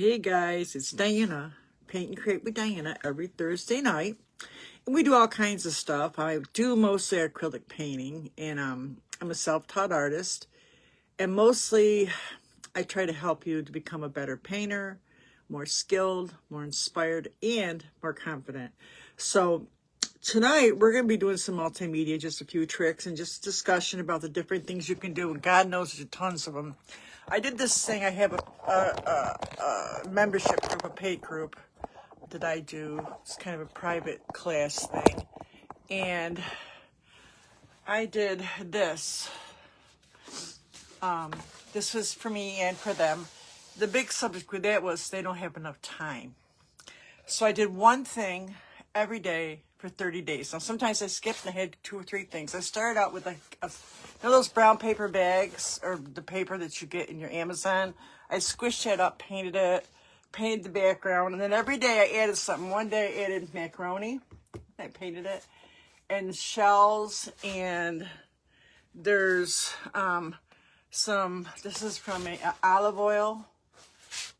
Hey guys, it's Diana, Paint and Create with Diana every Thursday night. And we do all kinds of stuff. I do mostly acrylic painting, and I'm a self-taught artist. And mostly I try to help you to become a better painter, more skilled, more inspired, and more confident. So tonight we're going to be doing some multimedia, just a few tricks and just discussion about the different things you can do. And God knows there's tons of them. I did this thing. I have a membership group, a paid group that I do. It's kind of a private class thing. And I did this. This was for me and for them. The big subject with that was they don't have enough time. So I did one thing every day for 30 days. Now, sometimes I skipped and I had 2 or 3 things. I started out with those brown paper bags, or the paper that you get in your Amazon. I squished it up, painted the background, and then every day I added something. One day I added macaroni. I painted it. And shells, and there's this is from olive oil.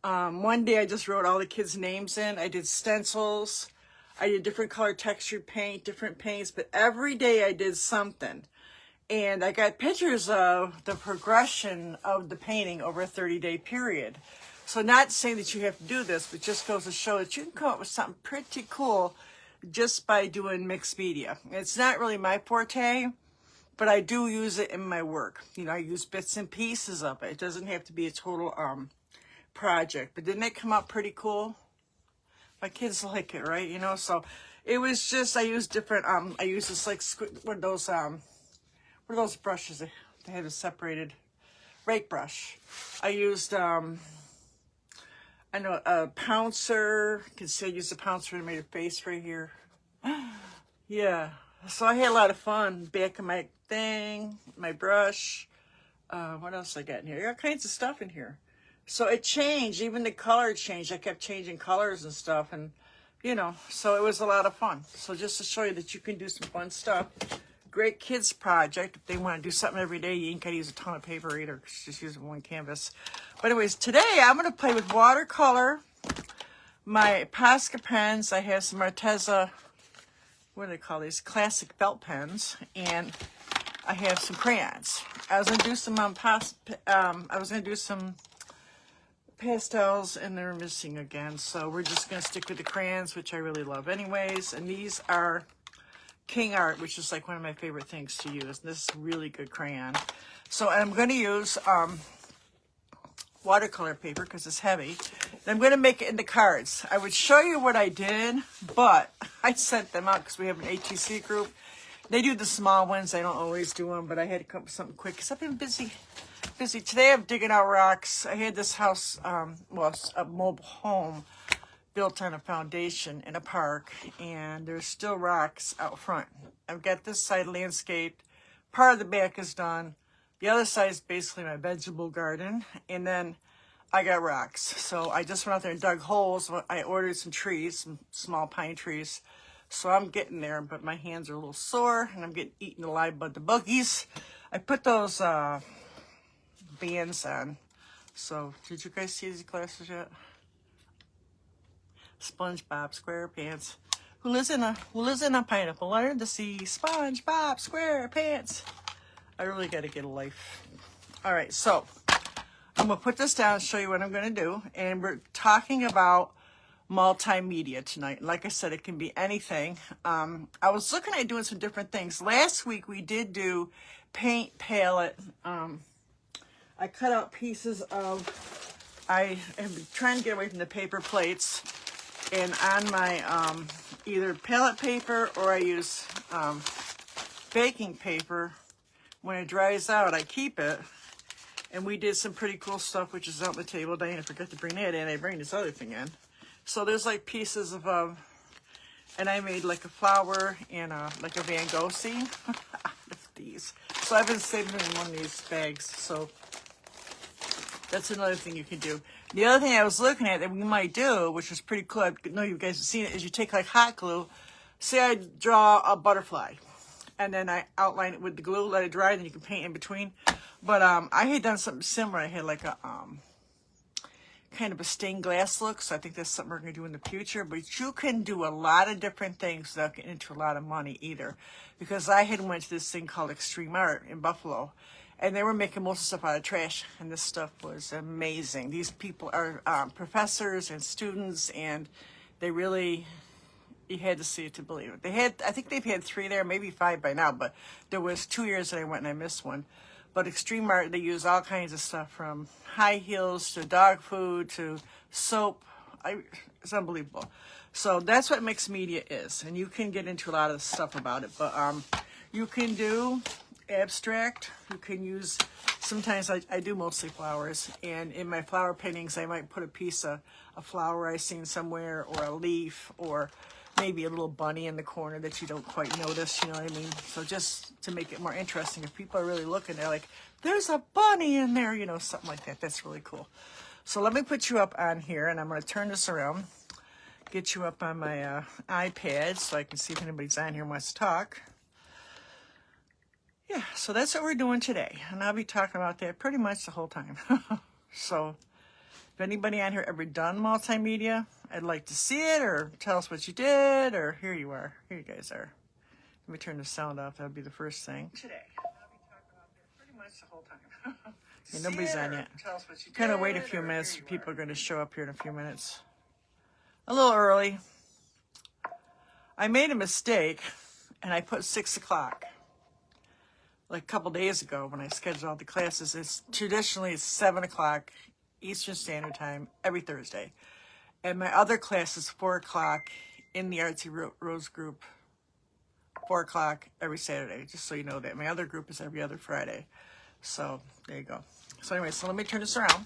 One day I just wrote all the kids' names in. I did stencils. I did different color texture paint, different paints, but every day I did something. And I got pictures of the progression of the painting over a 30-day period. So not saying that you have to do this, but just goes to show that you can come up with something pretty cool just by doing mixed media. It's not really my forte, but I do use it in my work. You know, I use bits and pieces of it. It doesn't have to be a total project. But didn't it come out pretty cool? My kids like it, right? You know, so it was just, I used different, I used this like, what are those brushes? They have a separated rake brush. I used, I know a pouncer. You can see I used a pouncer and made a face right here. Yeah. So I had a lot of fun. Back of my thing, my brush. What else I got in here? I got all kinds of stuff in here. So it changed. Even the color changed. I kept changing colors and stuff. And, you know, so it was a lot of fun. So just to show you that you can do some fun stuff. Great kids project. If they want to do something every day, you ain't got to use a ton of paper either. Just use one canvas. But anyways, today I'm going to play with watercolor. My Posca pens. I have some Arteza, what do they call these? Classic felt pens. And I have some crayons. I was going to do some some pastels, and they're missing again. So we're just going to stick with the crayons, which I really love anyways. And these are King Art, which is like one of my favorite things to use. This is really good crayon. So I'm going to use watercolor paper because it's heavy. And I'm going to make it into cards. I would show you what I did, but I sent them out because we have an ATC group. They do the small ones. I don't always do them, but I had to come up with something quick because I've been busy. Today I'm digging out rocks. I had this house, well, a mobile home built on a foundation in a park, and there's still rocks out front. I've got this side landscaped. Part of the back is done. The other side is basically my vegetable garden, and then I got rocks. So I just went out there and dug holes. I ordered some trees, some small pine trees. So I'm getting there, but my hands are a little sore, and I'm getting eaten alive by the buggies. I put those bands on. So did you guys see these glasses yet? SpongeBob SquarePants. Who lives in a pineapple under the sea? SpongeBob SquarePants. I really got to get a life. All right, so I'm gonna put this down and show you what I'm gonna do. And we're talking about multimedia tonight. And like I said, it can be anything. I was looking at doing some different things. Last week we did do paint palette. I cut out pieces of, I am trying to get away from the paper plates, and on my either palette paper or I use baking paper. When it dries out, I keep it. And we did some pretty cool stuff, which is out on the table. Diana forgot to bring that in. I bring this other thing in. So there's like pieces of, and I made like a flower and like a Van Gogh scene out of these. So I've been saving them in one of these bags. So that's another thing you can do. The other thing I was looking at that we might do, which is pretty cool, I know you guys have seen it, is you take like hot glue. Say I draw a butterfly, and then I outline it with the glue, let it dry, then you can paint in between. But I had done something similar. I had like a kind of a stained glass look, so I think that's something we're going to do in the future. But you can do a lot of different things without getting into a lot of money either. Because I had went to this thing called Extreme Art in Buffalo, and they were making most of the stuff out of trash, and this stuff was amazing. These people are professors and students, and they really, you had to see it to believe it. They had, I think they've had 3 there, maybe 5 by now, but there was 2 years that I went and I missed one. But Extreme Art, they use all kinds of stuff from high heels to dog food to soap. It's unbelievable. So that's what mixed media is. And you can get into a lot of stuff about it. But you can do abstract. You can use, sometimes I do mostly flowers. And in my flower paintings, I might put a piece of a flower I seen somewhere, or a leaf, or maybe a little bunny in the corner that you don't quite notice, you know what I mean? So just to make it more interesting, if people are really looking, they're like, there's a bunny in there, you know, something like that. That's really cool. So let me put you up on here, and I'm going to turn this around, get you up on my iPad so I can see if anybody's on here and wants to talk. Yeah, so that's what we're doing today, and I'll be talking about that pretty much the whole time. So if anybody on here ever done multimedia, I'd like to see it, or tell us what you did, or here you are. Here you guys are. Let me turn the sound off. That would be the first thing. Today, I'll be talking about that pretty much the whole time. Yeah, nobody's on yet. Kind of wait a few minutes. People are going to show up here in a few minutes. A little early. I made a mistake, and I put 6 o'clock. Like a couple days ago when I scheduled all the classes, it's traditionally 7 o'clock Eastern Standard Time every Thursday. And my other class is 4 o'clock in the Artsy Rose group, 4 o'clock every Saturday, just so you know that. My other group is every other Friday. So there you go. So anyway, so let me turn this around.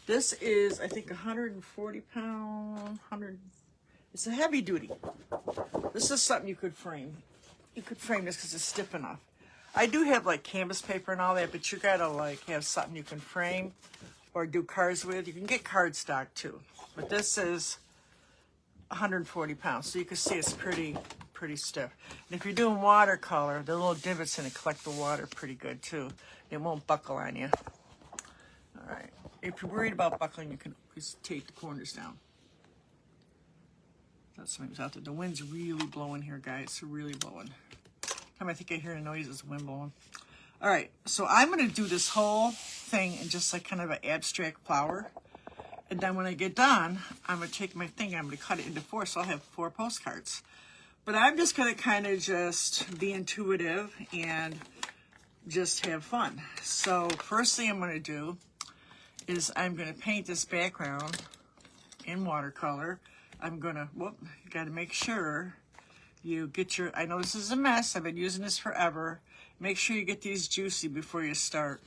This is, I think, 140 pound, it's a heavy duty. This is something you could frame. You could frame this because it's stiff enough. I do have like canvas paper and all that, but you gotta like have something you can frame or do cards with. You can get cardstock too, but this is 140 pounds, so you can see it's pretty stiff. And if you're doing watercolor, the little divots in it collect the water pretty good too. It won't buckle on you. All right. If you're worried about buckling, you can just tape the corners down. That's something out there. The wind's really blowing here, guys. It's really blowing. Time I think I hear a noise, it's wind blowing. All right, so I'm going to do this whole thing in just like kind of an abstract flower. And then when I get done, I'm going to take my thing and I'm going to cut it into 4, so I'll have 4 postcards. But I'm just going to kind of just be intuitive and just have fun. So first thing I'm going to do is I'm going to paint this background in watercolor. I'm going to, you got to make sure you get your, I know this is a mess, I've been using this forever. Make sure you get these juicy before you start.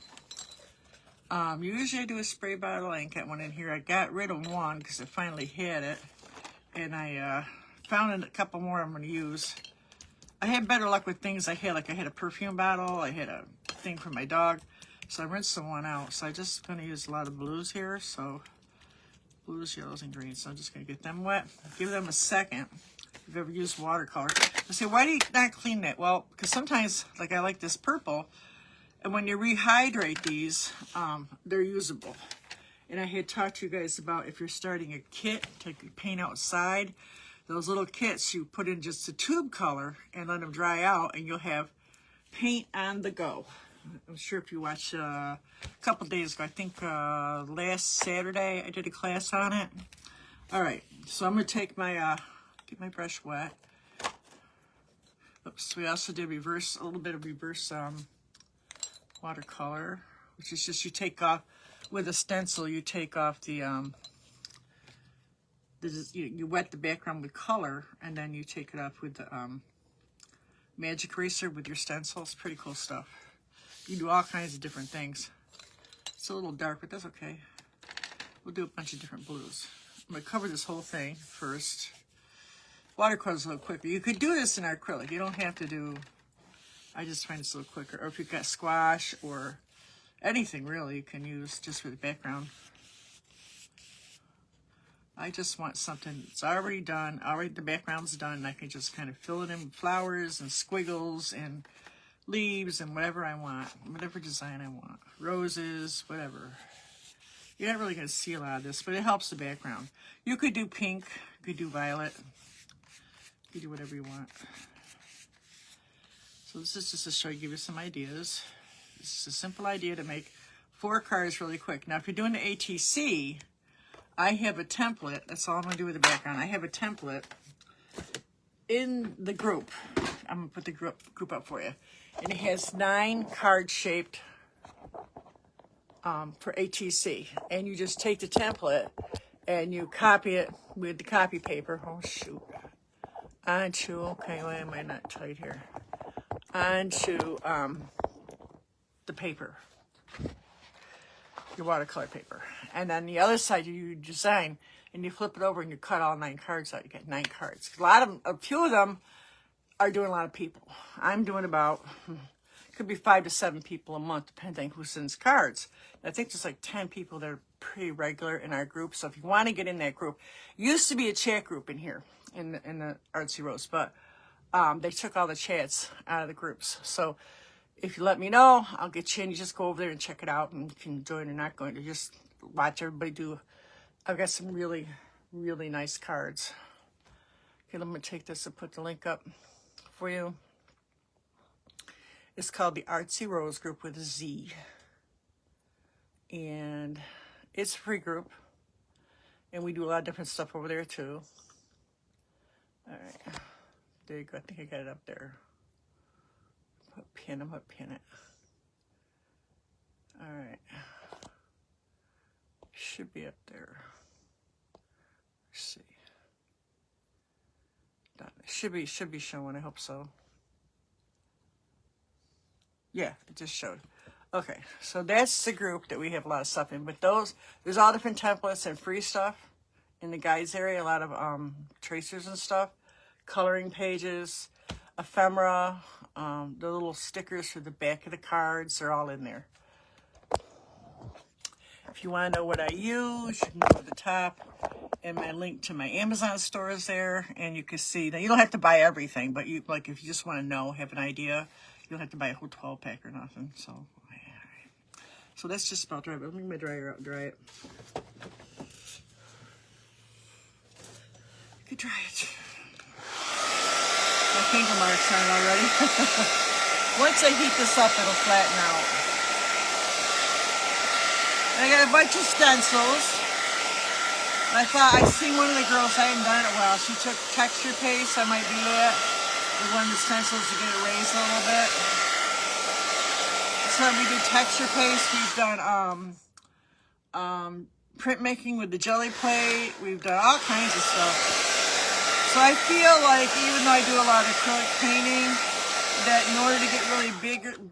Usually I do a spray bottle. I ain't got one in here. I got rid of one because I finally had it. And I found a couple more I'm going to use. I had better luck with things I had. Like I had a perfume bottle. I had a thing for my dog. So I rinsed the one out. So I'm just going to use a lot of blues here. So blues, yellows, and greens. So I'm just going to get them wet. Give them a second. If you've ever used watercolor. I say, why do you not clean that? Well, because sometimes, like I like this purple, and when you rehydrate these, they're usable. And I had talked to you guys about if you're starting a kit to paint outside, those little kits, you put in just a tube color and let them dry out, and you'll have paint on the go. I'm sure if you watched a couple days ago, I think last Saturday, I did a class on it. All right, so I'm going to take my, get my brush wet. Oops, we also did reverse, a little bit of reverse watercolor, which is just you take off, with a stencil, you take off the, you wet the background with color, and then you take it off with the magic eraser with your stencil. It's pretty cool stuff. You do all kinds of different things. It's a little dark, but that's okay. We'll do a bunch of different blues. I'm going to cover this whole thing first. Watercolor's a little quicker. You could do this in acrylic. You don't have to do, I just find it's a little quicker. Or if you've got squash or anything really, you can use just for the background. I just want something that's already done, already the background's done, and I can just kind of fill it in with flowers and squiggles and leaves and whatever I want, whatever design I want. Roses, whatever. You're not really going to see a lot of this, but it helps the background. You could do pink, you could do violet, you could do whatever you want. So this is just to show you, give you some ideas. This is a simple idea to make 4 cards really quick. Now, if you're doing the ATC, I have a template. That's all I'm going to do with the background. I have a template in the group. I'm going to put the group up for you. And it has 9 card-shaped for ATC. And you just take the template and you copy it with the copy paper. Oh, shoot. Onto, okay, why am I not tight here? Onto the paper, your watercolor paper. And then the other side you design, and you flip it over and you cut all 9 cards out. You get 9 cards. A few of them are doing a lot of people. I'm doing about, could be 5 to 7 people a month, depending who sends cards. I think there's like 10 people that are pretty regular in our group. So if you want to get in that group, used to be a chat group in here, in the Artsy Rose, but they took all the chats out of the groups. So if you let me know, I'll get you in. You just go over there and check it out, and you can join or not going to. Just watch everybody do. I've got some really, really nice cards. Okay, let me take this and put the link up for you. It's called the Artsy Rose Group with a Z. And it's a free group. And we do a lot of different stuff over there too. All right. There you go. I think I got it up there. I'm gonna pin it. All right. Should be up there. Let's see. Done. Should be showing. I hope so. Yeah, it just showed. Okay, so that's the group that we have a lot of stuff in. But there's all different templates and free stuff in the guides area. A lot of tracers and stuff, coloring pages, ephemera, the little stickers for the back of the cards. They're all in there. If you want to know what I use, you can go to the top, and my link to my Amazon store is there, and you can see that you don't have to buy everything, but you like if you just want to know, have an idea, you don't have to buy a whole 12-pack or nothing. So, so that's just about dry. But let me get my dryer out and dry it. You could dry it. My finger marks on it already. Once I heat this up, it'll flatten out. And I got a bunch of stencils. And I thought I'd seen one of the girls, I hadn't done it well. She took texture paste. I might do that with one of the stencils to get it raised a little bit. So we do texture paste. We've done printmaking with the jelly plate. We've done all kinds of stuff. So I feel like even though I do a lot of acrylic painting, that in order to get really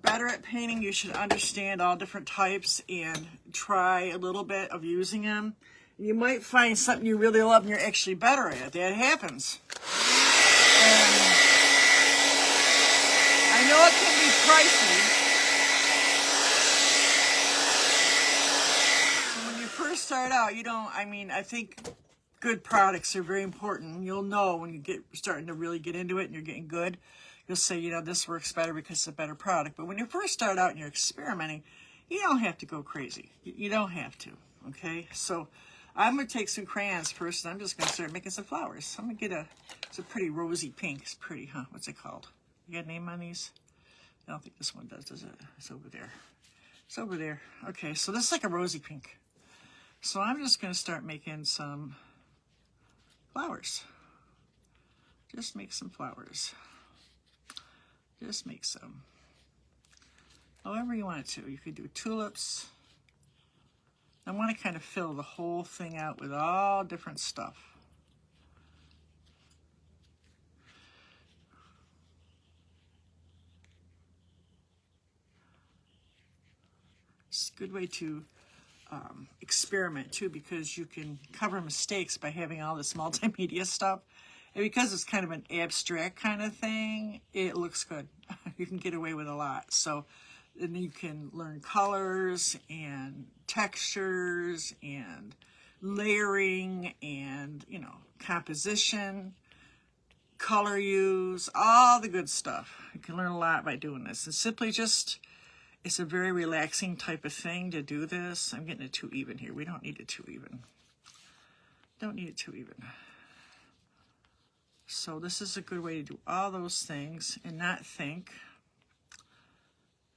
better at painting, you should understand all different types and try a little bit of using them. You might find something you really love and you're actually better at it. That happens. And I know it can be pricey. So when you first start out, I think good products are very important. You'll know when you starting to really get into it and you're getting good. You'll say, this works better because it's a better product. But when you first start out and you're experimenting, you don't have to go crazy. You don't have to, okay? So I'm going to take some crayons first, and I'm just going to start making some flowers. I'm going to get it's a pretty rosy pink. It's pretty, huh? What's it called? You got a name on these? I don't think this one does it? It's over there. It's over there. Okay, so this is like a rosy pink. So I'm just going to start making some flowers. Just make some flowers. Just make some. However you want it to. You could do tulips. I want to kind of fill the whole thing out with all different stuff. It's a good way to experiment too, because you can cover mistakes by having all this multimedia stuff. And because it's kind of an abstract kind of thing, it looks good. You can get away with a lot. So then you can learn colors and textures and layering and, composition, color use, all the good stuff. You can learn a lot by doing this. And simply just, It's a very relaxing type of thing to do this. I'm getting it too even here. We don't need it too even. Don't need it too even. So this is a good way to do all those things and not think.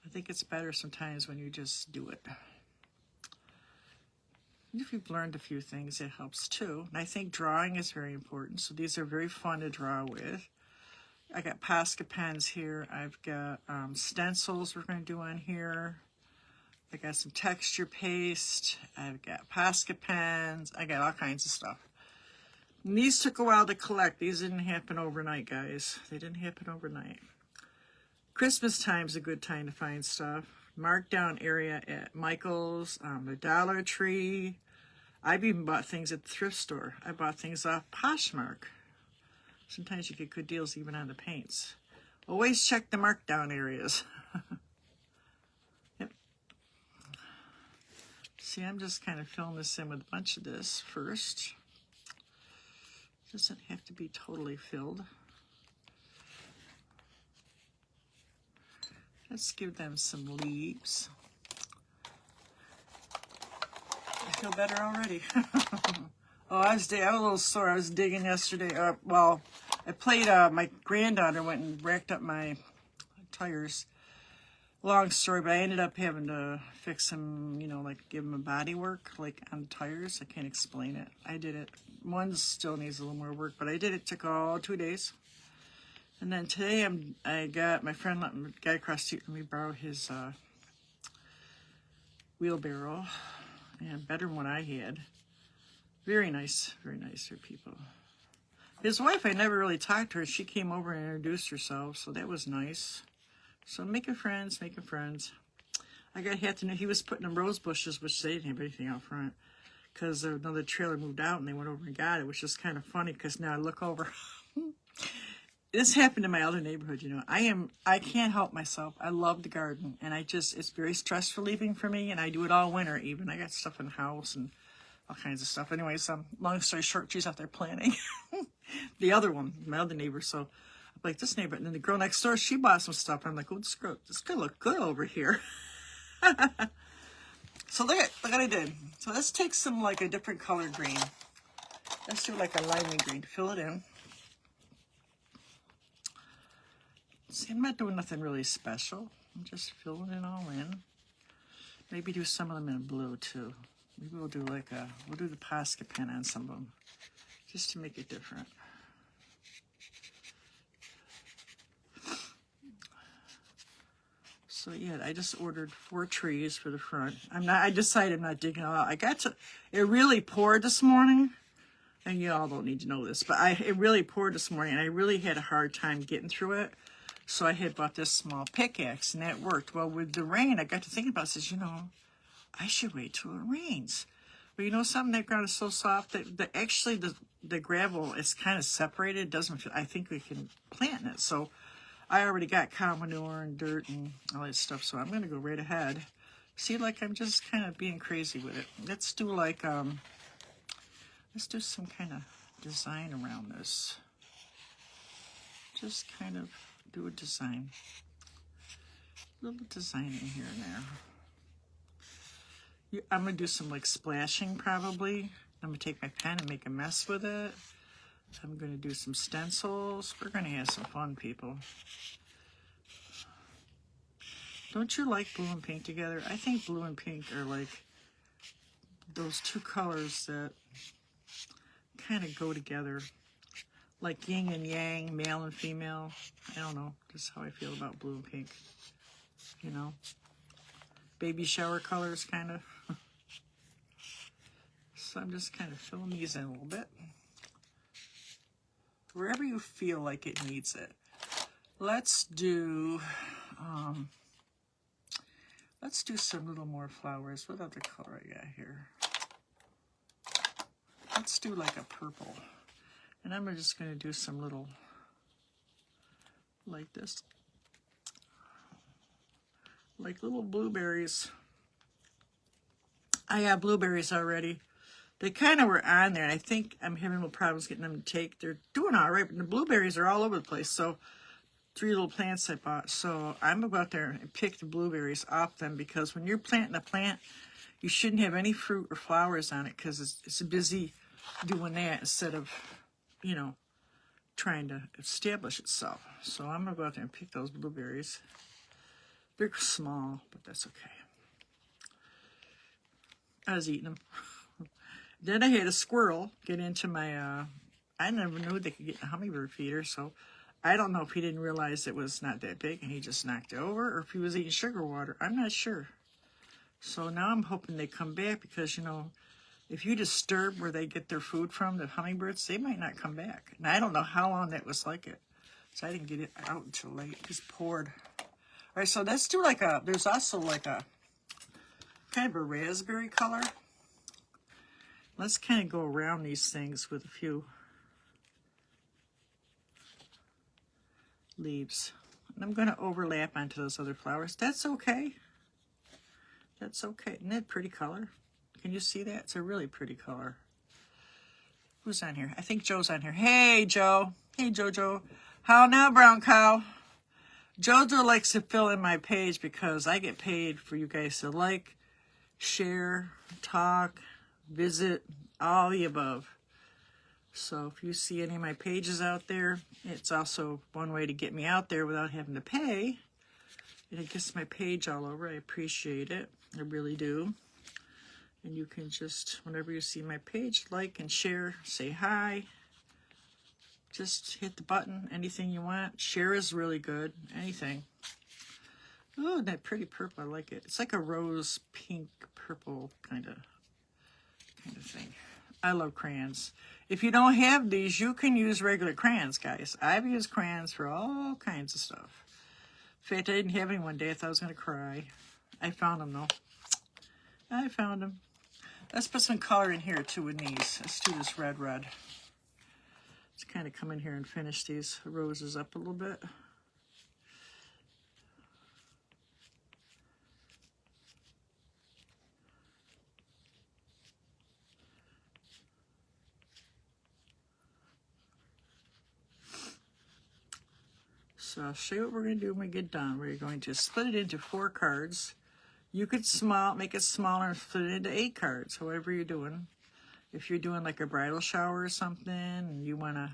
I think it's better sometimes when you just do it. And if you've learned a few things, it helps too. And I think drawing is very important. So these are very fun to draw with. I got Posca pens here. I've got stencils we're going to do on here. I got some texture paste. I've got Posca pens. I got all kinds of stuff. And these took a while to collect. These didn't happen overnight, guys. They didn't happen overnight. Christmas time's a good time to find stuff. Markdown area at Michael's, the Dollar Tree. I've even bought things at the thrift store. I bought things off Poshmark. Sometimes you get good deals even on the paints. Always check the markdown areas. Yep. See, I'm just kind of filling this in with a bunch of this first. Doesn't have to be totally filled. Let's give them some leaves. I feel better already. Oh, I was a little sore. I was digging yesterday. Well, I played, my granddaughter went and racked up my tires. Long story, but I ended up having to fix them, you know, like give them a body work, like on tires. I can't explain it. I did it. One still needs a little more work, but I did it. It took all 2 days. And then today I got my friend, guy across the street, let me borrow his wheelbarrow, and better than what I had. Very nice for people. His wife, I never really talked to her. She came over and introduced herself, so that was nice. So making friends. I got had to know he was putting in rose bushes, which they didn't have anything out front, because another trailer moved out and they went over and got it, which is kind of funny because now I look over. This happened in my other neighborhood, you know. I can't help myself. I love the garden, and it's very stress relieving for me, and I do it all winter even. I got stuff in the house and all kinds of stuff. Anyways, long story short, she's out there planting. The other one, my other neighbor, so I'm like, this neighbor, and then the girl next door, she bought some stuff. I'm like, oh, this could look good over here. So look what I did. So let's take some, like, a different color green. Let's do like a limey green. Fill it in. See, I'm not doing nothing really special. I'm just filling it all in. Maybe do some of them in blue too. Maybe we'll do the Posca pen on some of them, just to make it different. So yeah, I just ordered 4 trees for the front. I decided I'm not digging it all out. It really poured this morning, and you all don't need to know this, but it really poured this morning, and I really had a hard time getting through it. So I had bought this small pickaxe, and that worked. Well, with the rain, I got to thinking about it. I says, you know, I should wait till it rains. But you know something? That ground is so soft that actually the gravel is kind of separated. It doesn't feel, I think we can plant in it. So I already got cow manure and dirt and all that stuff. So I'm going to go right ahead. See, like I'm just kind of being crazy with it. Let's do like, let's do some kind of design around this. Just kind of do a design. A little design in here and there. I'm going to do some like splashing probably. I'm going to take my pen and make a mess with it. I'm going to do some stencils. We're going to have some fun, people. Don't you like blue and pink together? I think blue and pink are like those two colors that kind of go together. Like yin and yang, male and female. I don't know. Just how I feel about blue and pink. You know? Baby shower colors, kind of. So I'm just kind of filling these in a little bit. Wherever you feel like it needs it. Let's do some little more flowers. What other color I got here? Let's do like a purple. And I'm just going to do some little, like this. Like little blueberries. I have blueberries already. They kind of were on there, and I think I'm having little problems getting them to take. They're doing all right, but the blueberries are all over the place. So 3 little plants I bought. So I'm going to go out there and pick the blueberries off them, because when you're planting a plant, you shouldn't have any fruit or flowers on it, because it's busy doing that instead of, you know, trying to establish itself. So I'm going to go out there and pick those blueberries. They're small, but that's okay. I was eating them. Then I had a squirrel get into my, I never knew they could get in a hummingbird feeder, so I don't know if he didn't realize it was not that big and he just knocked it over, or if he was eating sugar water. I'm not sure. So now I'm hoping they come back, because, you know, if you disturb where they get their food from, the hummingbirds, they might not come back. And I don't know how long that was like it. So I didn't get it out until late. It just poured. All right, so let's do like a, there's also like a, kind of a raspberry color. Let's kind of go around these things with a few leaves. And I'm going to overlap onto those other flowers. That's okay. That's okay. Isn't that a pretty color? Can you see that? It's a really pretty color. Who's on here? I think Joe's on here. Hey, Joe. Hey, Jojo. How now, brown cow? Jojo likes to fill in my page because I get paid for you guys to like, share, talk, visit, all the above. So if you see any of my pages out there, it's also one way to get me out there without having to pay. And it gets my page all over. I appreciate it. I really do. And you can just, whenever you see my page, like and share, say hi. Just hit the button, anything you want. Share is really good, anything. Oh, that pretty purple, I like it. It's like a rose pink purple kind of thing. I love crayons. If you don't have these, you can use regular crayons, guys. I've used crayons for all kinds of stuff. In fact, I didn't have any one day. I thought I was going to cry. I found them, though. I found them. Let's put some color in here, too, with these. Let's do this red. Let's kind of come in here and finish these roses up a little bit. So I'll show you what we're going to do when we get done. We're going to split it into 4 cards. You could make it smaller and split it into 8 cards, however you're doing. If you're doing like a bridal shower or something and you want to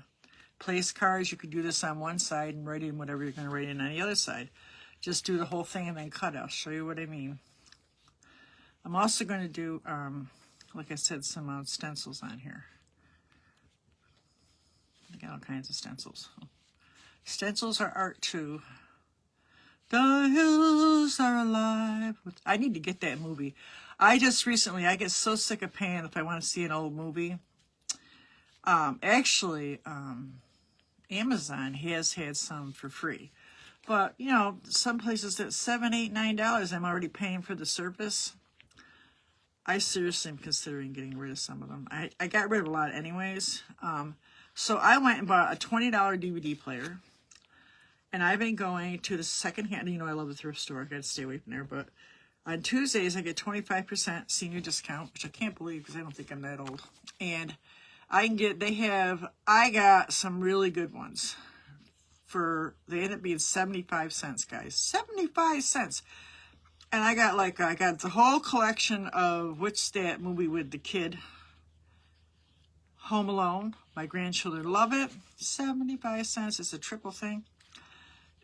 place cards, you could do this on one side and write in whatever you're going to write in on the other side. Just do the whole thing and then cut. I'll show you what I mean. I'm also going to do, like I said, some stencils on here. I got all kinds of stencils. Stencils are art too. The hills are alive. I need to get that movie. I get so sick of paying if I want to see an old movie. Actually, Amazon has had some for free. But, you know, some places at $7, $8, $9, I'm already paying for the service. I seriously am considering getting rid of some of them. I got rid of a lot anyways. So I went and bought a $20 DVD player. And I've been going to the secondhand. You know, I love the thrift store. I got to stay away from there. But on Tuesdays, I get 25% senior discount, which I can't believe because I don't think I'm that old. And I got some really good ones. They end up being 75 cents, guys. 75 cents. And I got the whole collection of that movie with the kid, Home Alone. My grandchildren love it. 75 cents. It's a triple thing.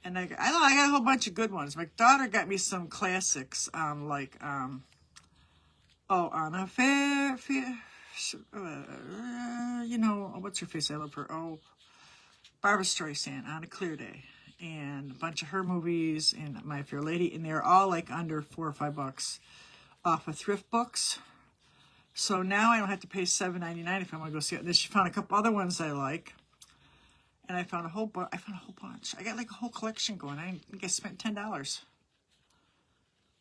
And I got a whole bunch of good ones. My daughter got me some classics, On a Fair, you know, what's her face? I love her. Barbra Streisand, On a Clear Day. And a bunch of her movies and My Fair Lady. And they're all like under $4 or $5 off of thrift books. So now I don't have to pay $7.99 if I want to go see it. Then she found a couple other ones I like. And I found a whole bunch. I got like a whole collection going. I think I spent $10.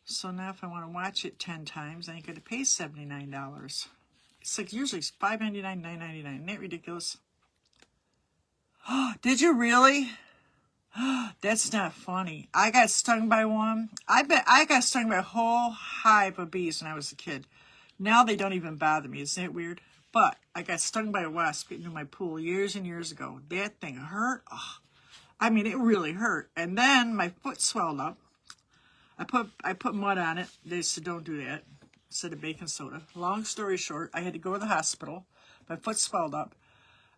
So now if I want to watch it 10 times, I ain't got to pay $79. It's like usually $5.99, $9.99. Isn't that ridiculous? Did you really? That's not funny. I got stung by one. I bet I got stung by a whole hive of bees when I was a kid. Now they don't even bother me. Isn't that weird? But I got stung by a wasp getting into my pool years and years ago. That thing hurt. Oh, I mean, it really hurt. And then my foot swelled up. I put mud on it. They said don't do that instead of baking soda. Long story short, I had to go to the hospital. My foot swelled up.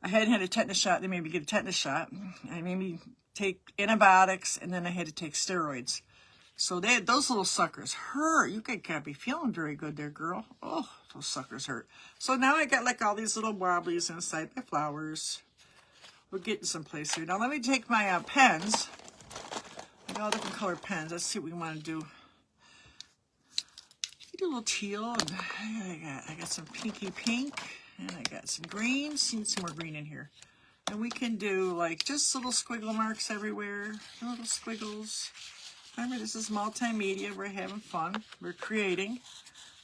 I hadn't had a tetanus shot. They made me get a tetanus shot. I made me take antibiotics, and then I had to take steroids. So those little suckers hurt. You can't be feeling very good there, girl. Oh, those suckers hurt. So now I got like all these little wobblies inside my flowers. We're getting someplace here. Now let me take my pens. I got all different color pens. Let's see what we want to do. We do a little teal. And I got some pinky pink. And I got some greens. Need some more green in here. And we can do like just little squiggle marks everywhere. Little squiggles. Remember, this is multimedia. We're having fun. We're creating.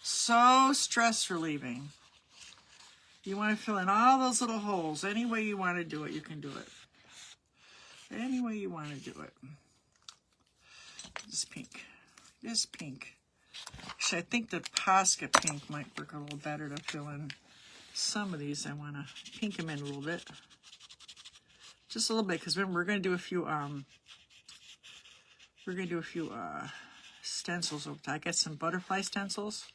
So stress relieving. You want to fill in all those little holes. Any way you want to do it, you can do it. Any way you want to do it. This pink. This pink. Actually, I think the Posca pink might work a little better to fill in some of these. I want to pink them in a little bit. Just a little bit, because remember, we're going to do a few, stencils over top. I got some butterfly stencils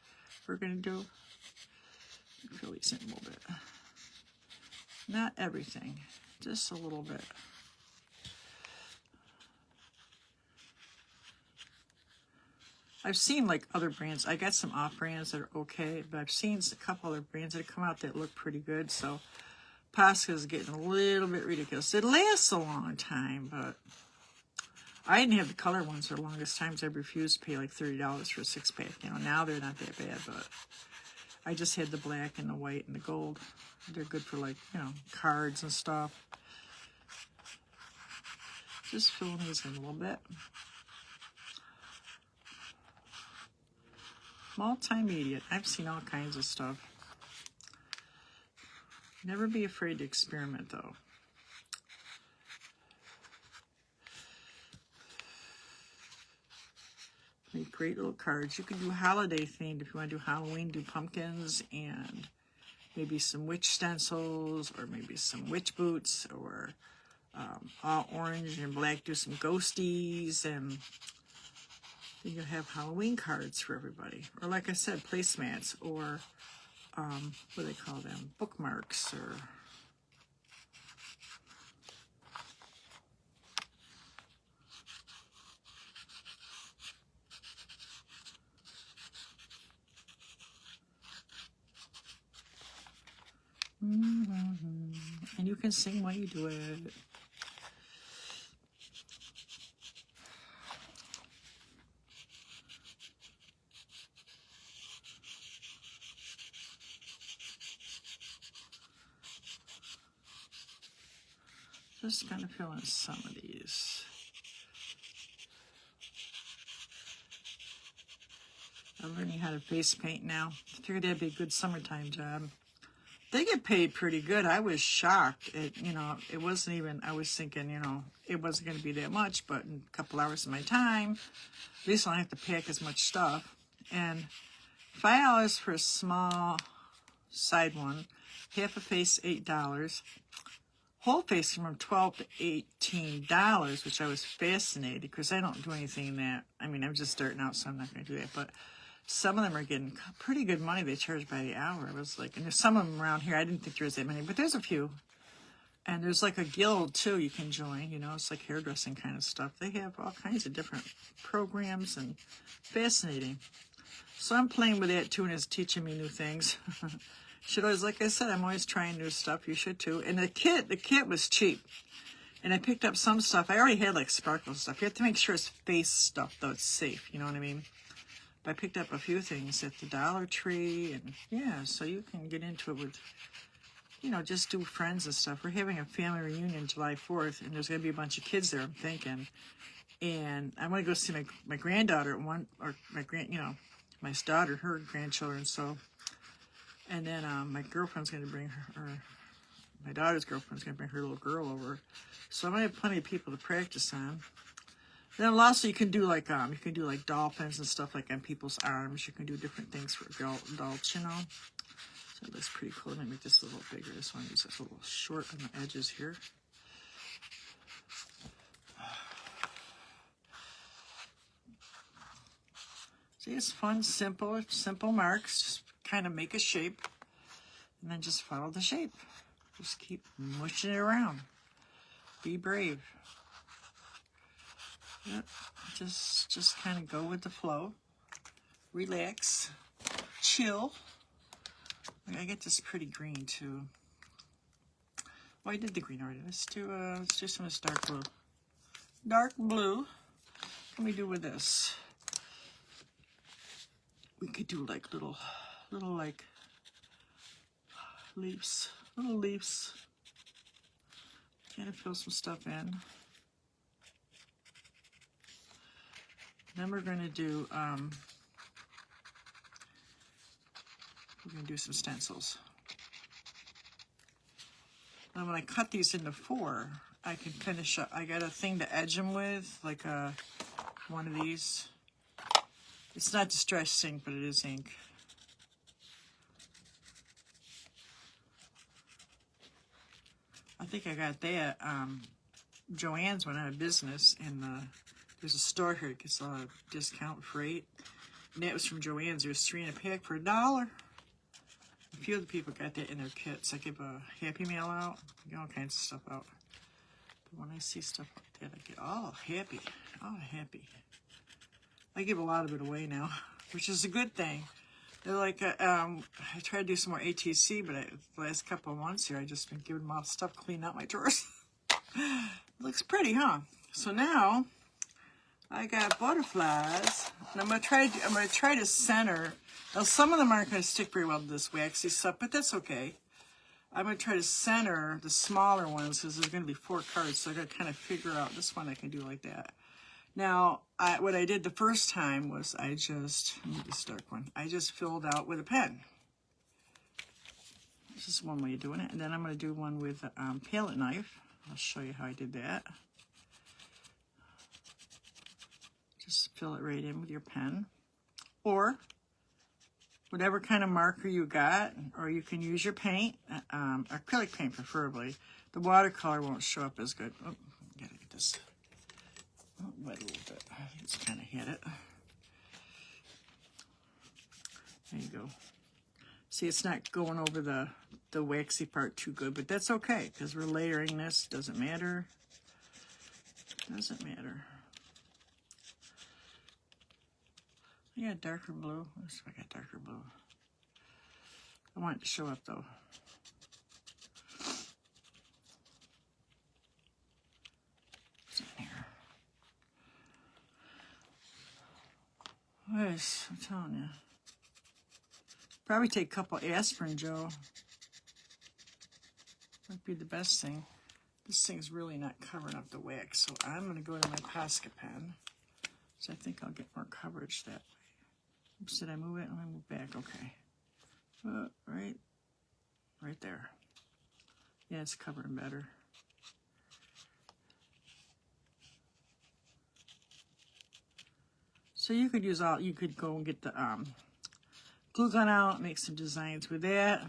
we're going to do. Fill these in a little bit. Not everything, just a little bit. I've seen like other brands. I got some off brands that are okay, but I've seen a couple other brands that have come out that look pretty good. So Posca is getting a little bit ridiculous. It lasts a long time, but I didn't have the color ones for the longest time, so I refused to pay like $30 for a 6-pack. You know, now they're not that bad, but I just had the black and the white and the gold. They're good for like, you know, cards and stuff. Just filling these in a little bit. Multimedia. I've seen all kinds of stuff. Never be afraid to experiment, though. Make great little cards. You can do holiday themed. If you want to do Halloween, do pumpkins and maybe some witch stencils or maybe some witch boots, or all orange and black, do some ghosties, and then you'll have Halloween cards for everybody. Or like I said, placemats, or what do they call them? Bookmarks, or and you can sing while you do it. Just kind of fill in some of these. I'm learning how to face paint now. I figured that'd be a good summertime job. They get paid pretty good. I was shocked. It wasn't even, I was thinking, it wasn't going to be that much, but in a couple hours of my time, at least I don't have to pack as much stuff. And $5 for a small side one, half a face, $8. Whole face from $12 to $18, which I was fascinated because I don't do anything in that. I mean, I'm just starting out, so I'm not going to do that. But some of them are getting pretty good money. They charge by the hour. I was like, and there's some of them around here. I didn't think there was that many, but there's a few. And there's like a guild too you can join. It's like hairdressing kind of stuff. They have all kinds of different programs, and fascinating. So I'm playing with that too, and it's teaching me new things. Should always, like I said, I'm always trying new stuff. You should too. And the kit was cheap. And I picked up some stuff. I already had like sparkle stuff. You have to make sure it's face stuff, though. It's safe. You know what I mean? But I picked up a few things at the Dollar Tree. And yeah, so you can get into it with, just do friends and stuff. We're having a family reunion July 4th. And there's going to be a bunch of kids there, I'm thinking. And I want to go see my granddaughter, my daughter, her grandchildren. So. And then my girlfriend's going to bring my daughter's girlfriend's going to bring her little girl over. So I'm going to have plenty of people to practice on. Then also you can do like dolphins and stuff like on people's arms. You can do different things for adults, So that's pretty cool. Let me make this a little bigger. This one is a little short on the edges here. See, it's fun, simple marks. Just kind of make a shape and then just follow the shape. Just keep mushing it around. Be brave. Yep. Just kind of go with the flow. Relax. Chill. I get this pretty green too. Oh, I did the green already. Let's do some of this dark blue. Dark blue. What can we do with this? We could do like little like leaves. Little leaves. Kind of fill some stuff in. Then we're going to do some stencils. And when I cut these into 4, I can finish up. I got a thing to edge them with, like one of these. It's not distressed ink, but it is ink. I think I got that. Joann's went out of business, and there's a store here that gets a discount freight. And that was from Joann's. There was 3 in a pack for $1. A few other people got that in their kits. I give a Happy Mail out. I get all kinds of stuff out. But when I see stuff like that, I get all happy. All happy. I give a lot of it away now, which is a good thing. They're like, I try to do some more ATC, but the last couple of months here, I've just been giving them all stuff, cleaning out my drawers. It looks pretty, huh? So now I got butterflies, and I'm gonna try to center. Now some of them aren't gonna stick very well to this waxy stuff, but that's okay. I'm gonna try to center the smaller ones because there's gonna be 4 cards, so I gotta kind of figure out this one I can do like that. Now, what I did the first time was I need this dark one. I just filled out with a pen. This is one way of doing it, and then I'm gonna do one with a palette knife. I'll show you how I did that. Just fill it right in with your pen, or whatever kind of marker you got, or you can use your paint, acrylic paint preferably. The watercolor won't show up as good. Oh, gotta get this wet a little bit. I think it's kind of hit it. There you go. See, it's not going over the waxy part too good, but that's okay because we're layering this. Doesn't matter. Doesn't matter. I got darker blue. Let's see if I got darker blue. I want it to show up though. What's in here? Yes, I'm telling you. Probably take a couple aspirin, Joe. Might be the best thing. This thing's really not covering up the wax, so I'm going to go to my Posca pen. So I think I'll get more coverage that way. Oops, did I move it? Let me move back. Okay. Right there. Yeah, it's covering better. So you could you could go and get the glue gun out, make some designs with that.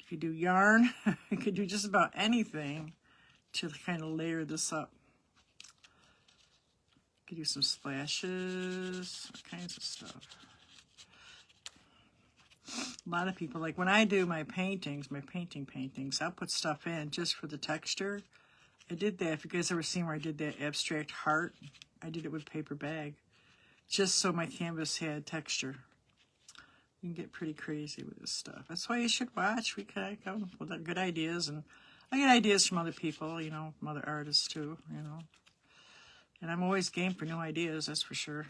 If you do yarn, you could do just about anything to kind of layer this up. You could do some splashes, all kinds of stuff. A lot of people, like when I do my paintings, my paintings, I'll put stuff in just for the texture. I did that, if you guys ever seen where I did that abstract heart, I did it with paper bag, just so my canvas had texture. You can get pretty crazy with this stuff. That's why you should watch. We kind of come with good ideas, and I get ideas from other people, you know, from other artists too, you know. And I'm always game for new ideas, that's for sure.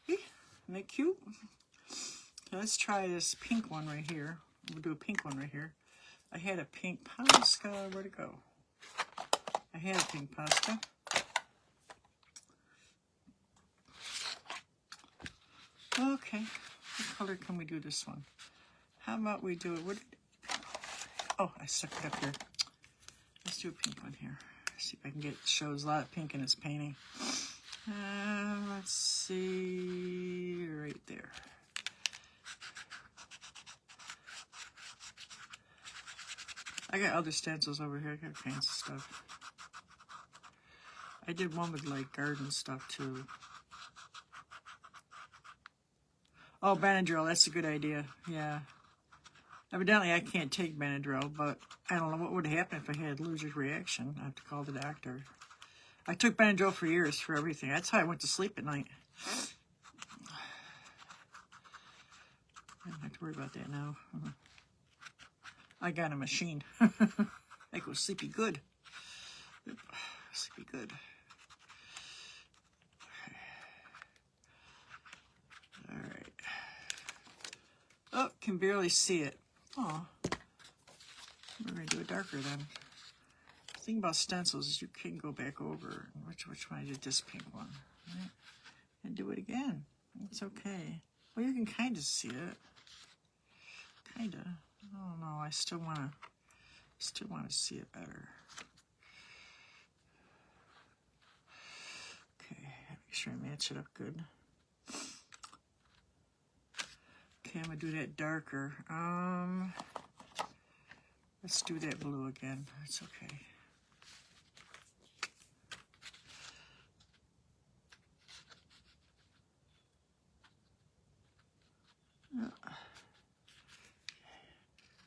Isn't that cute? Okay, let's try this pink one right here. We'll do a pink one right here. I had a pink Posca. Where'd it go? I had a pink Posca. Okay, what color can we do this one? How about we do it? Oh, I stuck it up here. Let's do a pink one here. See if I can get, shows a lot of pink in its painting. Let's see, right there. I got other stencils over here. I got kinds of stuff. I did one with like garden stuff too. Oh, Benadryl, that's a good idea. Yeah. Evidently, I can't take Benadryl, but I don't know what would happen if I had allergic reaction. I have to call the doctor. I took Benadryl for years for everything. That's how I went to sleep at night. I don't have to worry about that now. I got a machine. I go sleepy good. Sleepy good. All right. Oh, can barely see it. Oh, we're gonna do it darker then. The thing about stencils is you can go back over. Which one I did? This pink one, right? And do it again. It's okay. Well, you can kind of see it. Kinda. Oh no, I still wanna see it better. Okay, make sure I match it up good. Okay, I'm gonna do that darker. Let's do that blue again. It's okay.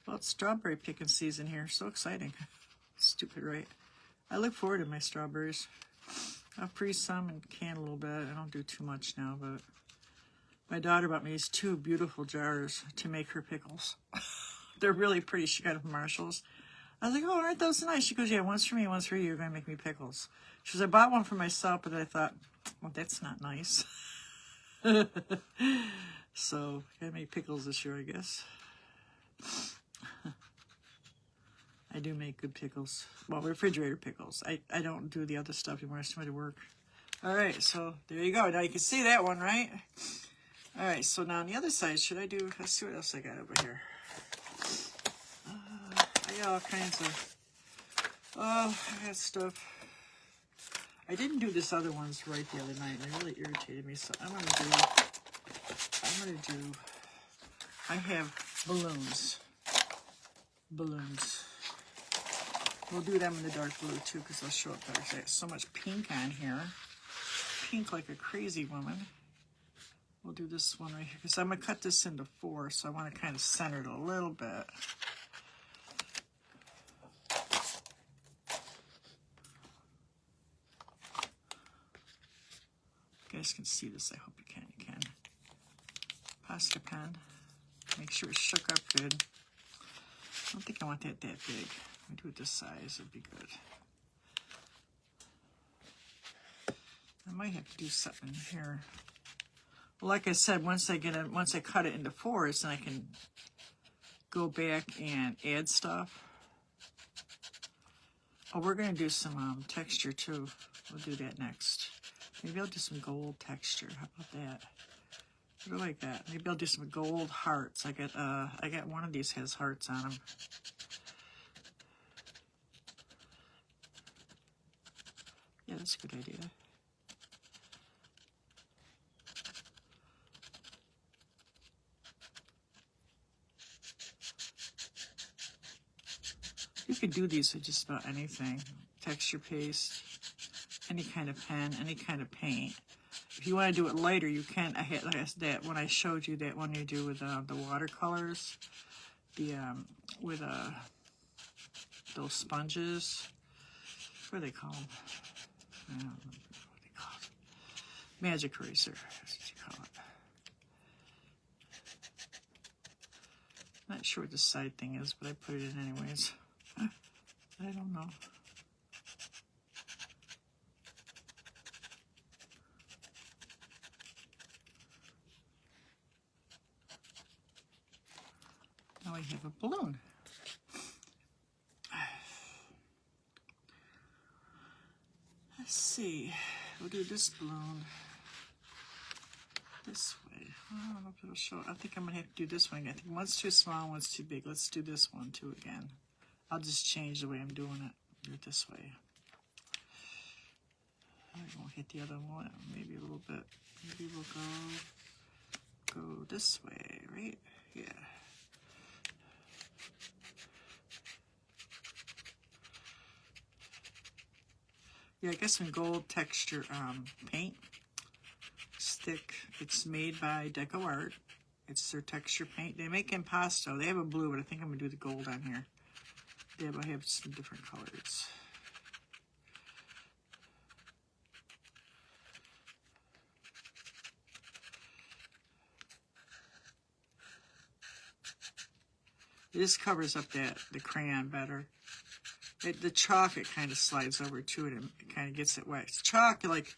Well, it's strawberry picking season here. So exciting. Stupid, right? I look forward to my strawberries. I'll freeze some and can a little bit. I don't do too much now, but my daughter bought me these 2 beautiful jars to make her pickles. They're really pretty. She got them from Marshall's. I was like, oh, aren't those nice? She goes, yeah, one's for me, one's for you. You're going to make me pickles. She goes, I bought one for myself, but I thought, well, that's not nice. So, I make pickles this year, I guess. I do make good pickles. Well, refrigerator pickles. I don't do the other stuff anymore. It's too much work. All right, so there you go. Now you can see that one, right? All right, so now on the other side, should I do, let's see what else I got over here. I got all kinds of, I got stuff. I didn't do this other ones right the other night, and it really irritated me, so I have balloons. We'll do them in the dark blue too, because they'll show up better. I got so much pink on here. Pink like a crazy woman. We'll do this one right here, because I'm going to cut this into 4, so I want to kind of center it a little bit. You guys can see this. I hope you can. You can. Pasta pen. Make sure it's shook up good. I don't think I want that big. I'll do it this size. It'd be good. I might have to do something here. Well, like I said, once I cut it into 4s, then I can go back and add stuff. Oh, we're going to do some texture too. We'll do that next. Maybe I'll do some gold texture. How about that? What do I got? Maybe I'll do some gold hearts. I got one of these has hearts on them. Yeah, that's a good idea. You could do these with just about anything. Texture paste, any kind of pen, any kind of paint. If you want to do it lighter, you can. I had that when I showed you that one you do with the watercolors, with those sponges. What do they call them? I don't remember what they call it. Magic eraser. That's what you call it. Not sure what the side thing is, but I put it in anyways. I don't know. Now I have a balloon. Let's see. We'll do this balloon this way. I don't know if it'll show. I think I'm going to have to do this one again. I think one's too small, one's too big. Let's do this one too again. I'll just change the way I'm doing it. Do it this way. I won't hit the other one. Maybe a little bit. Maybe we'll go this way, right? Yeah. Yeah, I got some gold texture paint stick. It's made by Deco Art. It's their texture paint. They make impasto. They have a blue, but I think I'm going to do the gold on here. They have some different colors. This covers up the crayon better. The chalk, it kind of slides over to it and it kind of gets it wet. It's chalk, like,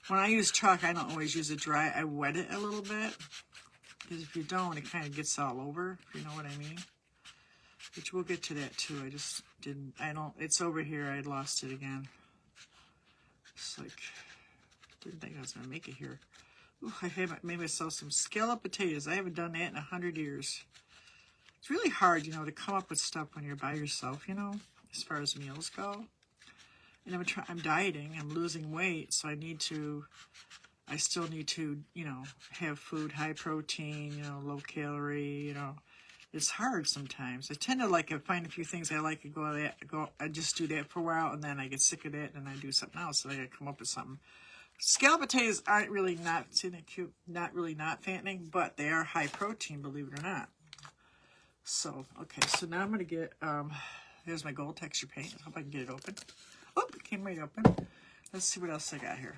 when I use chalk, I don't always use it dry. I wet it a little bit. Because if you don't, it kind of gets all over, if you know what I mean. Which we'll get to that too. I just didn't, it's over here. I lost it again. It's like, didn't think I was going to make it here. Ooh, I made myself some scalloped potatoes. I haven't done that in 100 years. It's really hard, you know, to come up with stuff when you're by yourself, you know, as far as meals go. And I'm dieting. I'm losing weight, so I still need to, you know, have food, high protein, you know, low calorie, you know. It's hard sometimes. I tend to find a few things I like and I just do that for a while, and then I get sick of it, and I do something else, so I gotta come up with something. Scalloped potatoes aren't really not fattening, but they are high protein, believe it or not. So, okay, so now I'm gonna get, here's my gold texture paint. I hope I can get it open. Oh, it came right open. Let's see what else I got here.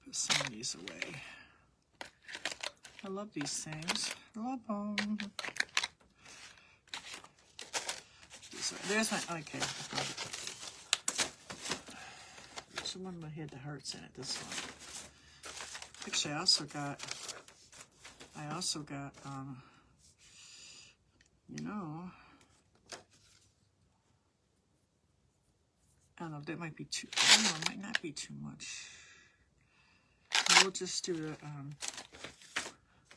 Put some of these away. I love these things. I love them. There's my, okay. There's the one that had the hearts in it, this one. Actually, I also got, you know, I don't know, that might be too, I don't know, it might not be too much. We'll just do the,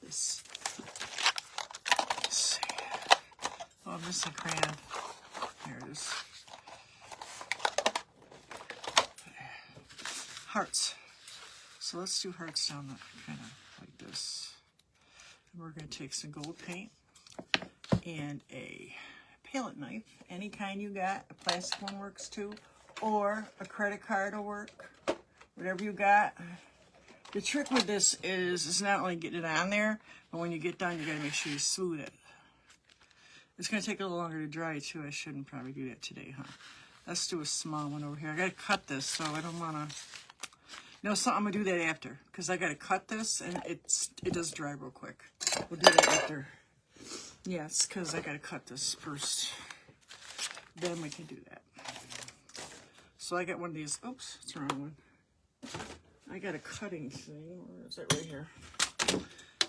this. Let's see. Oh, I'm missing crayon. There it is. Hearts. So let's do hearts down kind of like this. And we're going to take some gold paint and a palette knife. Any kind you got. A plastic one works too. Or a credit card will work. Whatever you got. The trick with this is not only getting it on there, but when you get done, you got to make sure you smooth it. It's going to take a little longer to dry too. I shouldn't probably do that today, huh? Let's do a small one over here. I got to cut this, so I don't want to... No, so I'm going to do that after, because I got to cut this, and it does dry real quick. We'll do that after. Yes, because I got to cut this first. Then we can do that. So I got one of these. Oops, it's the wrong one. I got a cutting thing. Where is it? Right here.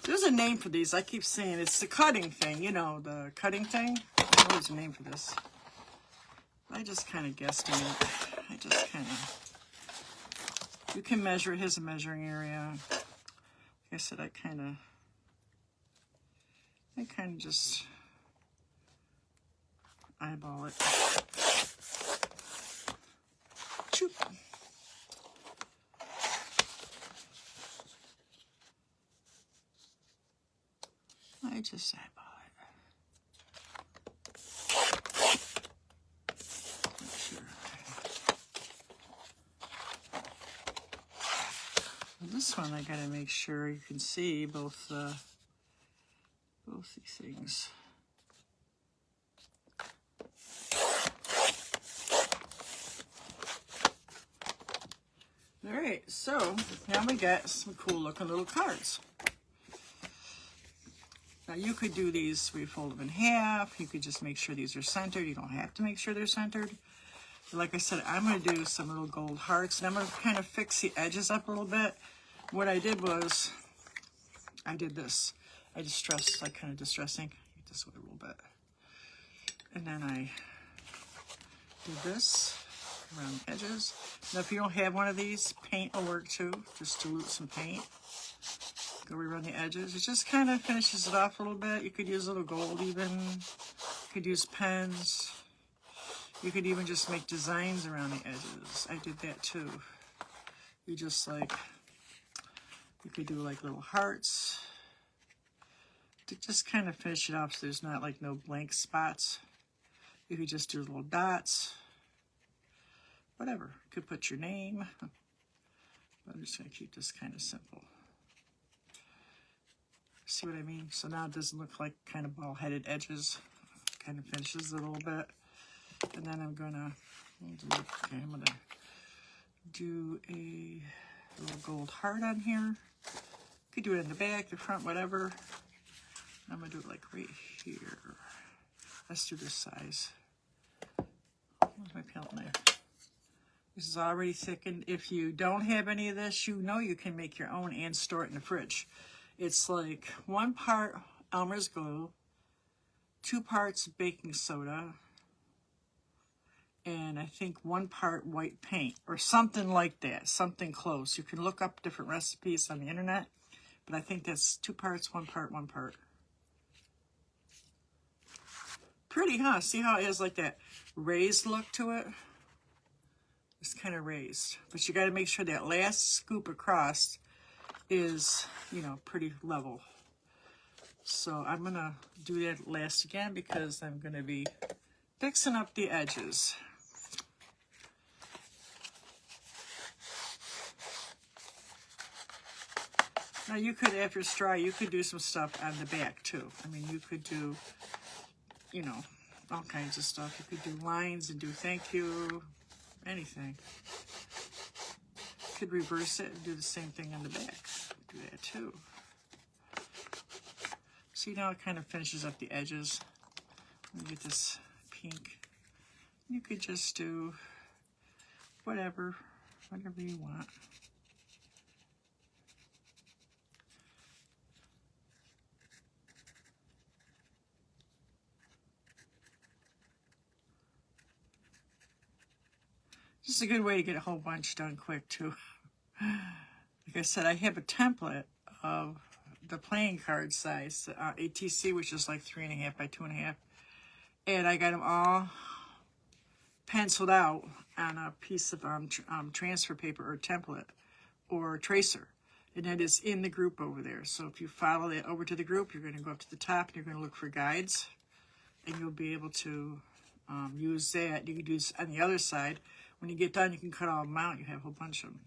There's a name for these. I keep saying it's the cutting thing. You know, the cutting thing. I know there's a name for this. I just kind of guesstimate. I just kind of... You can measure it. Here's a measuring area. Like I said, I kind of just eyeball it. Choop. I just eyeball it. Make sure. This one I gotta make sure you can see both these things. All right, so now we got some cool looking little cards. Now you could do these where you fold them in half. You could just make sure these are centered. You don't have to make sure they're centered. But like I said, I'm going to do some little gold hearts, and I'm going to kind of fix the edges up a little bit. What I did was, I did this. I distressed, like kind of distressing. Get this way a little bit. And then I did this around the edges. Now if you don't have one of these, paint will work too. Just dilute some paint. Go around the edges. It just kind of finishes it off a little bit. You could use a little gold even. You could use pens. You could even just make designs around the edges. I did that too. You just like, you could do like little hearts. To just kind of finish it off so there's not like no blank spots. You could just do little dots. Whatever. You could put your name. But I'm just going to keep this kind of simple. See what I mean? So now it doesn't look like kind of ball-headed edges. Kind of finishes it a little bit. And then I'm going to do a little gold heart on here. You could do it in the back, the front, whatever. I'm going to do it like right here. Let's do this size. Where's my palette knife? This is already thickened. If you don't have any of this, you know you can make your own and store it in the fridge. It's like 1 part Elmer's glue, 2 parts baking soda, and I think 1 part white paint or something like that, something close. You can look up different recipes on the internet, but I think that's 2 parts, 1 part, 1 part. Pretty, huh? See how it has like that raised look to it? It's kind of raised, but you got to make sure that last scoop across is, you know, pretty level. So I'm going to do that last again because I'm going to be fixing up the edges. Now you could, after it's dry, you could do some stuff on the back too. I mean, you could do, you know, all kinds of stuff. You could do lines and do thank you, anything. You could reverse it and do the same thing on the back. Do that too. See, now it kind of finishes up the edges. Let me get this pink. You could just do whatever you want. This is a good way to get a whole bunch done quick too. Like I said, I have a template of the playing card size, ATC, which is like 3.5 by 2.5, and I got them all penciled out on a piece of transfer paper or template or tracer, and that is in the group over there. So if you follow that over to the group, you're going to go up to the top and you're going to look for guides, and you'll be able to use that. You can do on the other side. When you get done, you can cut all them out. You have a whole bunch of them.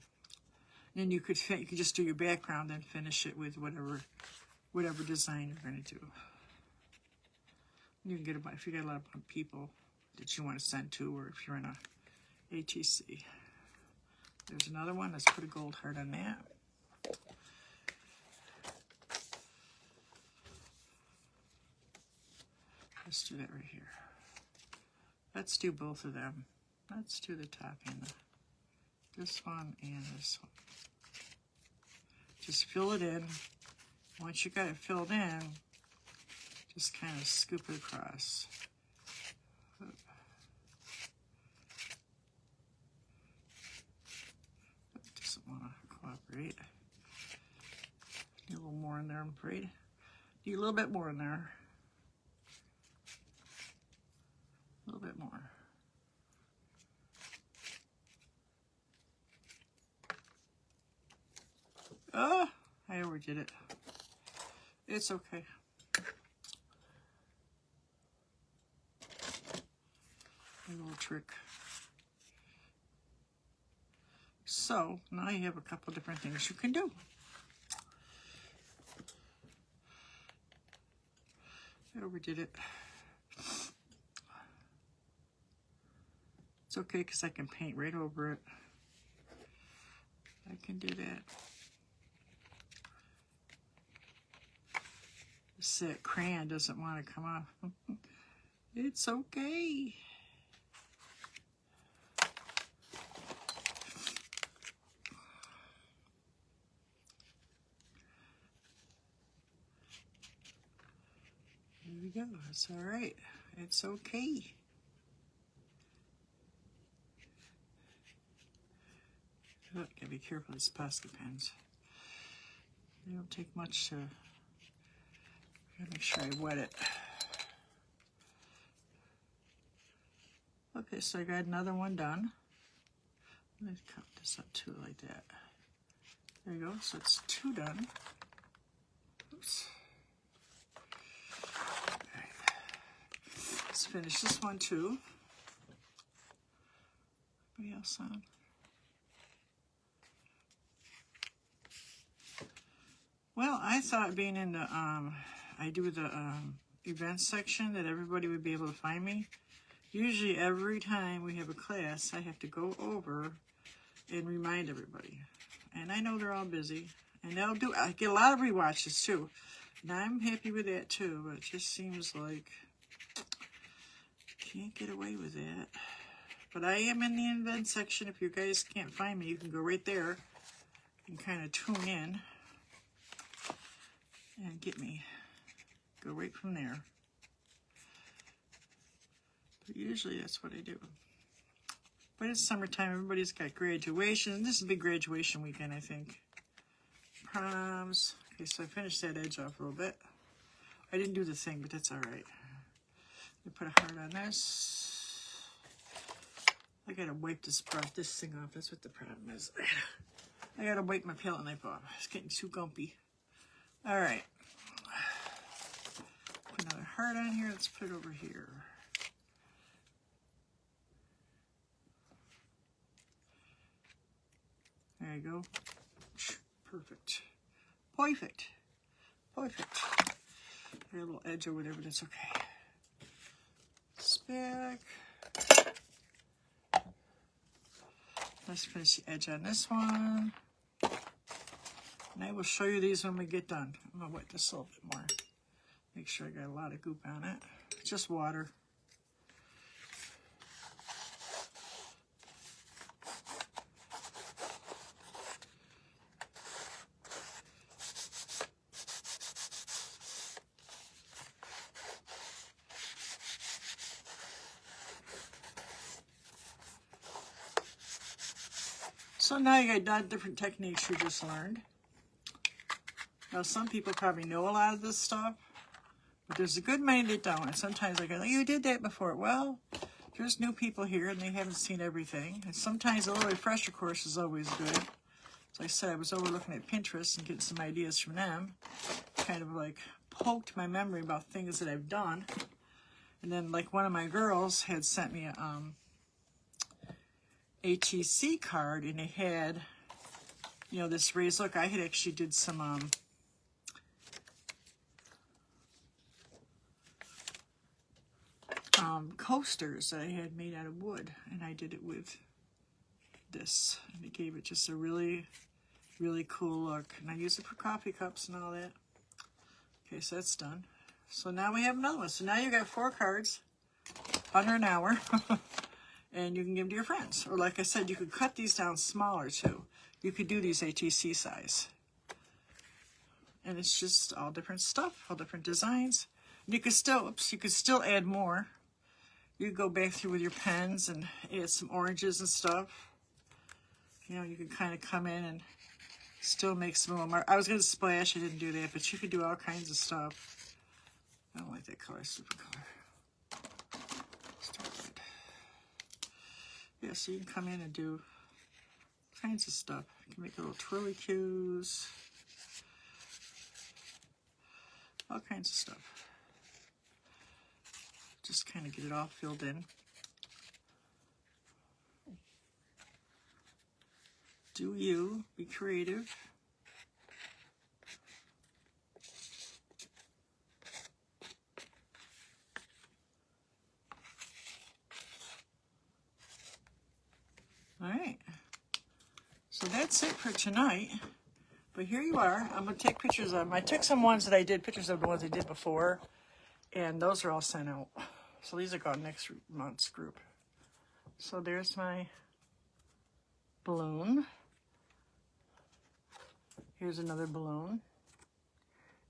And you could just do your background and finish it with whatever design you're going to do. You can get if you got a lot of people that you want to send to, or if you're in a ATC. There's another one. Let's put a gold heart on that. Let's do that right here. Let's do both of them. Let's do the top and this one and this one. Just fill it in. Once you got it filled in, just kind of scoop it across. It doesn't want to cooperate. Need a little more in there, I'm afraid. Need a little bit more in there. A little bit more. Oh, I overdid it. It's okay. A little trick. So now you have a couple different things you can do. I overdid it. It's okay because I can paint right over it. I can do that. This crayon doesn't want to come off. It's okay. There we go. It's all right. It's okay. Oh, gotta be careful with these Posca pens. They don't take much to. Gotta make sure I wet it. Okay, so I got another one done. Let me cut this up too, like that. There you go. So it's 2 done. Oops. Right. Let's finish this one too. Anybody else on? Well, I thought being in the, I do the events section that everybody would be able to find me. Usually every time we have a class, I have to go over and remind everybody. And I know they're all busy. And I get a lot of rewatches too. And I'm happy with that too, but it just seems like can't get away with that. But I am in the event section. If you guys can't find me, you can go right there and kind of tune in and get me. Go right from there. But usually that's what I do. But it's summertime. Everybody's got graduation. This is a big graduation weekend, I think. Proms. Okay, so I finished that edge off a little bit. I didn't do the thing, but that's all right. Let me put a heart on this. I gotta wipe this thing off. That's what the problem is. I gotta wipe my palette knife off. It's getting too gumpy. All right. Put another heart on here. Let's put it over here. There you go. Perfect. Perfect. Perfect. Got a little edge over there, but it's okay. This back. Let's finish the edge on this one. And I will show you these when we get done. I'm going to wet this a little bit more. Make sure I got a lot of goop on it. Just water. So now you got different techniques you just learned. Now some people probably know a lot of this stuff, but there's a good many that don't. And sometimes I go, oh, you did that before. Well, there's new people here and they haven't seen everything. And sometimes a little refresher course is always good. As I said, I was over looking at Pinterest and getting some ideas from them. Kind of like poked my memory about things that I've done. And then like one of my girls had sent me a ATC card, and it had, you know, this raised look. I had actually did some coasters that I had made out of wood, and I did it with this, and it gave it just a really, really cool look. And I used it for coffee cups and all that. Okay, so that's done. So now we have another one. So now you got 4 cards under an hour. And you can give them to your friends. Or like I said, you could cut these down smaller too. You could do these ATC size. And it's just all different stuff, all different designs. And you could still, you could still add more. You could go back through with your pens and add some oranges and stuff. You know, you could kind of come in and still make some little mark. I was going to splash, I didn't do that, but you could do all kinds of stuff. I don't like that color, super color. Yeah, so you can come in and do all kinds of stuff. You can make little twirly cues, all kinds of stuff. Just kind of get it all filled in. Do you, be creative. All right, so that's it for tonight. But here you are. I'm going to take pictures of them. I took some ones that I did, pictures of the ones I did before, and those are all sent out. So these are going next month's group. So there's my balloon. Here's another balloon.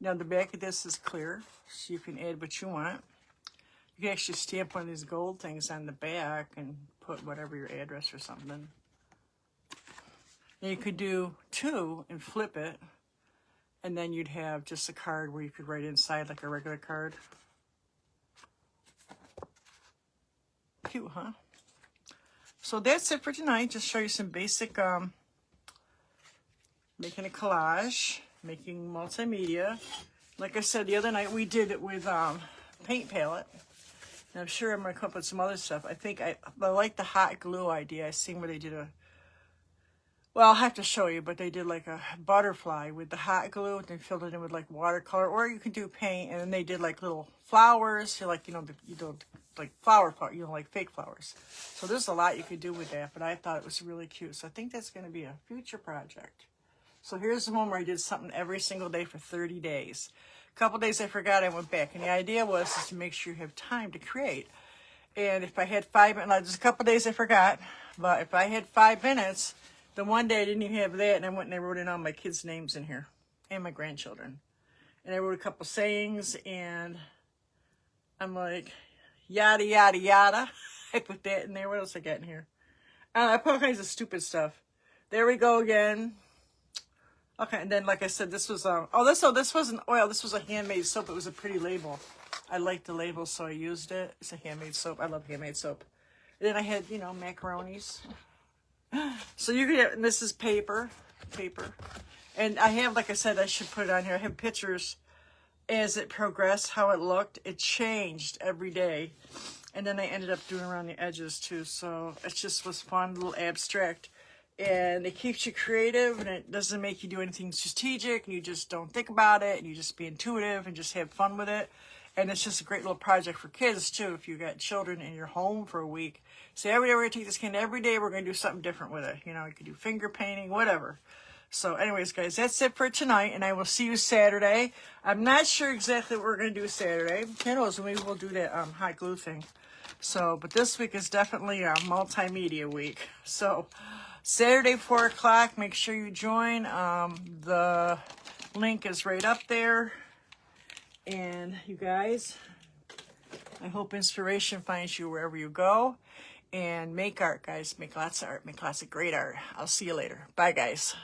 Now the back of this is clear, so you can add what you want. You can actually stamp one of these gold things on the back and put whatever your address or something. And you could do 2 and flip it, and then you'd have just a card where you could write inside like a regular card. Cute, huh? So that's it for tonight. Just show you some basic making a collage, making multimedia. Like I said the other night, we did it with paint palette. And I'm sure I'm going to come up with some other stuff. I think I like the hot glue idea. I seen where they did Well, I'll have to show you, but they did like a butterfly with the hot glue, and they filled it in with like watercolor, or you can do paint, and then they did like little flowers, like, like flower, like fake flowers. So there's a lot you could do with that, but I thought it was really cute. So I think that's going to be a future project. So here's the one where I did something every single day for 30 days. A couple days I forgot, I went back, and the idea was is to make sure you have time to create. And if I had 5 minutes, there's a couple days I forgot, but if I had 5 minutes, the one day I didn't even have that, and I went and I wrote in all my kids' names in here, and my grandchildren. And I wrote a couple sayings, and I'm like, yada, yada, yada. I put that in there. What else I got in here? I put all kinds of stupid stuff. There we go again. Okay, and then like I said, this was this wasn't oil. This was a handmade soap. It was a pretty label. I liked the label, so I used it. It's a handmade soap. I love handmade soap. And then I had, macaronis. So you can, and this is paper. And I have, like I said, I should put it on here. I have pictures as it progressed, how it looked. It changed every day. And then I ended up doing around the edges too. So it just was fun, a little abstract. And it keeps you creative, and it doesn't make you do anything strategic, and you just don't think about it, and you just be intuitive and just have fun with it. And it's just a great little project for kids too, if you got children in your home for a week. Say, every day we're going to take this candy, every day we're going to do something different with it. You could do finger painting, whatever. So anyways, guys, that's it for tonight, and I will see you Saturday. I'm not sure exactly what we're going to do Saturday. Who knows, maybe we'll do that hot glue thing. So, but this week is definitely a multimedia week. So, Saturday, 4 o'clock, make sure you join. The link is right up there. And you guys, I hope inspiration finds you wherever you go. And make art, guys. Make lots of art. Make lots of great art. I'll see you later. Bye, guys.